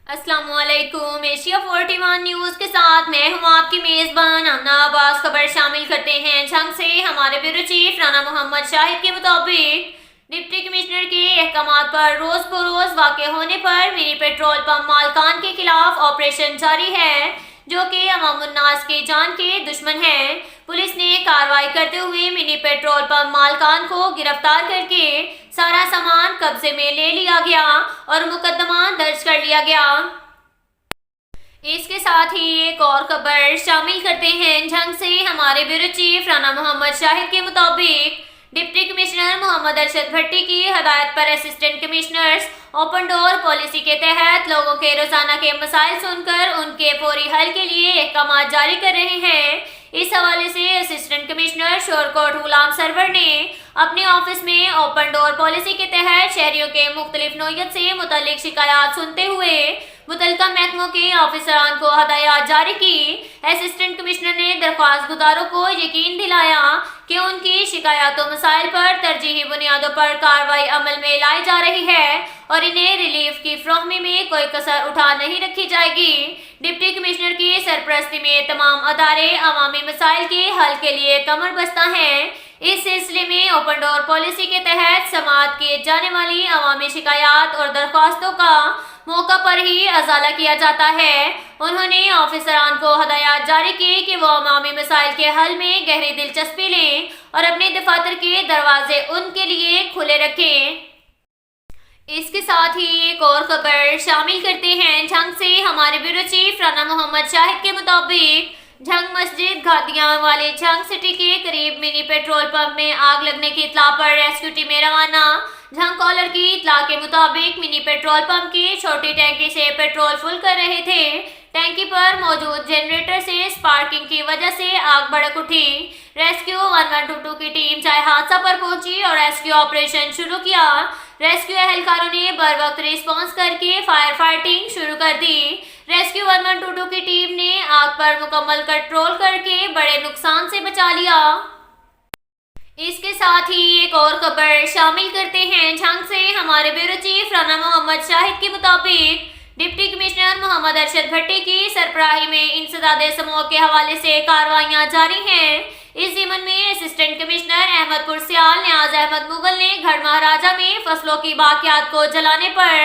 السلام علیکم۔ Asia 41 news کے ساتھ میں ہوں آپ کی میزبان امنا عباس۔ خبر شامل کرتے ہیں جھنگ سے۔ ہمارے بیورو چیف رانا محمد شاہد کے مطابق ڈپٹی کمشنر کے احکامات پر روز بروز واقع ہونے پر منی پیٹرول پمپ مالکان کے خلاف آپریشن جاری ہے، جو کہ عوام الناس کی جان کے دشمن ہیں۔ پولیس نے کارروائی کرتے ہوئے منی پیٹرول پمپ مالکان کو گرفتار کر کے سارا سامان قبضے میں لے لیا گیا اور مقدمہ درج کر لیا گیا۔ اس کے ساتھ ہی ایک اور خبر شامل کرتے ہیں جھنگ سے۔ ہمارے بیورو چیف رانا محمد شاہد کے مطابق ڈپٹی کمشنر محمد ارشد بھٹی کی ہدایت پر assistant commissioners open door policy کے تحت لوگوں کے روزانہ کے مسائل سن کر ان کے فوری حل کے لیے احکامات جاری کر رہے ہیں۔ اس حوالے سے اسسٹنٹ کمشنر شورکوٹ غلام سرور نے اپنے آفس میں اوپن ڈور پالیسی کے تحت شہریوں کے مختلف نوعیت سے متعلق شکایات سنتے ہوئے متعلقہ محکموں کے آفیسران کو ہدایات جاری کی۔ اسسٹنٹ کمشنر نے درخواست گزاروں کو یقین دلایا کہ ان کی شکایات و مسائل پر ترجیحی بنیادوں پر کارروائی عمل میں لائی جا رہی ہے اور انہیں ریلیف کی فراہمی میں کوئی کسر اٹھا نہیں رکھی جائے گی۔ ڈپٹی کمشنر کی سرپرستی میں تمام ادارے عوامی مسائل کے حل کے لیے کمر بستہ ہیں۔ اس سلسلے میں اوپن ڈور پالیسی کے تحت سماعت کی جانے والی عوامی شکایات اور درخواستوں کا موقع پر ہی ازالہ کیا جاتا ہے۔ انہوں نے آفیسران کو ہدایات جاری کی کہ وہ عوامی مسائل کے حل میں گہری دلچسپی لیں اور اپنے دفاتر کے دروازے ان کے لیے کھلے رکھیں۔ اس کے ساتھ ہی ایک اور خبر شامل کرتے ہیں جھنگ سے۔ ہمارے بیورو چیف رانا محمد شاہد کے مطابق جھنگ مسجد گھاتیاں والے جھنگ سٹی کے قریب منی پیٹرول پمپ میں آگ لگنے کی اطلاع پر ریسکیو ٹیمیں روانہ۔ جھنگ کالر کی اطلاع کے مطابق منی پیٹرول پمپ کی چھوٹی ٹینکی سے پیٹرول فل کر رہے تھے۔ ٹینکی پر موجود جنریٹر سے اسپارکنگ کی وجہ سے آگ بھڑک اٹھی۔ ریسکیو 1122 کی ٹیم جائے حادثہ پر پہنچی اور ریسکیو آپریشن شروع کیا۔ ریسکیو اہلکاروں نے بروقت ریسپانس کر کے فائر فائٹنگ شروع کر دی۔ ریسکیو 1122 کی ٹیم نے آگ پر مکمل کنٹرول کر کے بڑے نقصان سے بچا لیا۔ اس کے ساتھ ہی ایک اور خبر شامل کرتے ہیں جھنگ سے۔ ہمارے بیورو چیف رانا محمد شاہد کے مطابق ڈپٹی کمشنر محمد ارشد بھٹی کی سربراہی میں انسداد سموع کے حوالے سے کارروائیاں جاری ہیں۔ اس ضمن میں اسسٹنٹ کمشنر احمد پور سیال نیاز احمد مغل نے گھر مہاراجہ میں فصلوں کی باقیات کو جلانے پر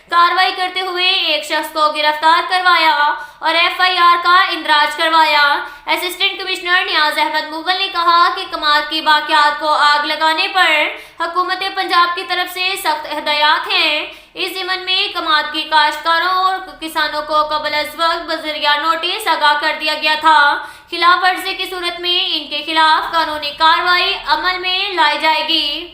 کارروائی کرتے ہوئے ایک شخص کو گرفتار کروایا اور FIR کا اندراج کروایا۔ اسسٹنٹ کمشنر نیاز احمد مغل نے کہا کہ کماد کی باقیات کو آگ لگانے پر حکومت پنجاب کی طرف سے سخت ہدایات ہیں۔ اس ضمن میں کماد کی کاشتکاروں اور کسانوں کو قبل از وقت بذریعہ نوٹس آگاہ کر دیا گیا تھا۔ خلاف ورزی کی صورت میں ان کے خلاف قانونی کارروائی عمل میں لائی جائے گی۔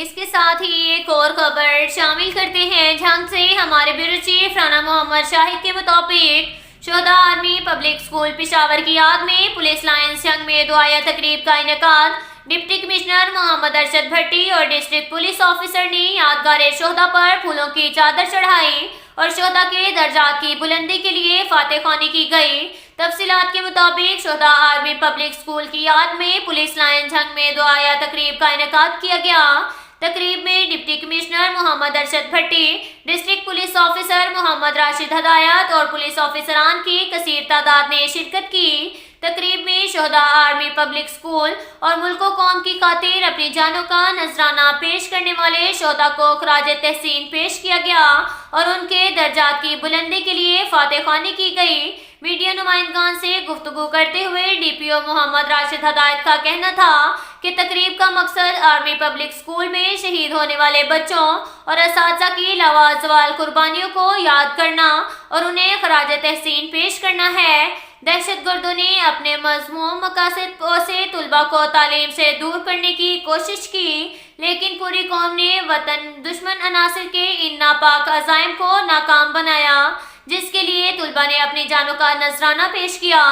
اس کے ساتھ ہی ایک اور خبر شامل کرتے ہیں جھنگ سے۔ ہمارے بیورو چیف رانا محمد شاہد کے مطابق شہداء آرمی پبلک اسکول پشاور کی یاد میں پولیس لائنز جنگ میں دعائیہ تقریب کا انعقاد۔ ڈپٹی کمشنر محمد ارشد بھٹی اور ڈسٹرکٹ پولیس آفیسر نے یادگار شہداء پر پھولوں کی چادر چڑھائی اور شہداء کے درجات کی بلندی کے لیے فاتح خوانی کی گئی۔ تفصیلات کے مطابق شہداء آرمی پبلک اسکول کی یاد میں پولیس لائن جنگ میں دعائیہ تقریب کا انعقاد کیا گیا۔ تقریب میں ڈپٹی کمشنر محمد ارشد بھٹی، ڈسٹرکٹ پولیس آفیسر محمد راشد ہدایت اور پولیس آفیسران کی کثیر تعداد نے شرکت کی۔ تقریب میں شہداء آرمی پبلک اسکول اور ملک و قوم کی خاطر اپنی جانوں کا نذرانہ پیش کرنے والے شہداء کو خراج تحسین پیش کیا گیا اور ان کے درجات کی بلندی کے لیے فاتح خوانی کی گئی۔ میڈیا نمائندگان سے گفتگو کرتے ہوئے DPO محمد راشد ہدایت کا کہنا تھا کہ تقریب کا مقصد آرمی پبلک اسکول میں شہید ہونے والے بچوں اور اساتذہ کی لاوازوال قربانیوں کو یاد کرنا اور انہیں خراج تحسین پیش کرنا ہے۔ دہشت گردوں نے اپنے مذموم مقاصد سے طلباء کو تعلیم سے دور کرنے کی کوشش کی، لیکن پوری قوم نے وطن دشمن عناصر کے ان ناپاک عزائم کو ناکام بنایا، جس کے لیے طلباء نے اپنی جانوں کا نذرانہ پیش کیا۔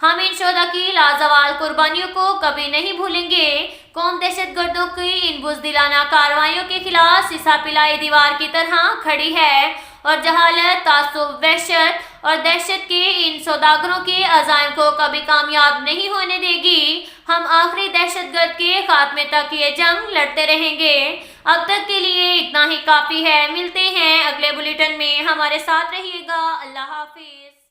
ہم ان شہداء کی لازوال قربانیوں کو کبھی نہیں بھولیں گے۔ قوم دہشت گردوں کی ان بزدلانہ کارروائیوں کے خلاف سیسا پلائی دیوار کی طرح کھڑی ہے اور جہالت، تعصب، وحشت اور دہشت کے ان سوداگروں کے عزائم کو کبھی کامیاب نہیں ہونے دے گی۔ ہم آخری دہشت گرد کے خاتمے تک یہ جنگ لڑتے رہیں گے۔ اب تک کے لیے اتنا ہی کافی ہے۔ ملتے ہیں اگلے بلیٹن میں ہمارے ساتھ رہیے گا۔ اللہ حافظ۔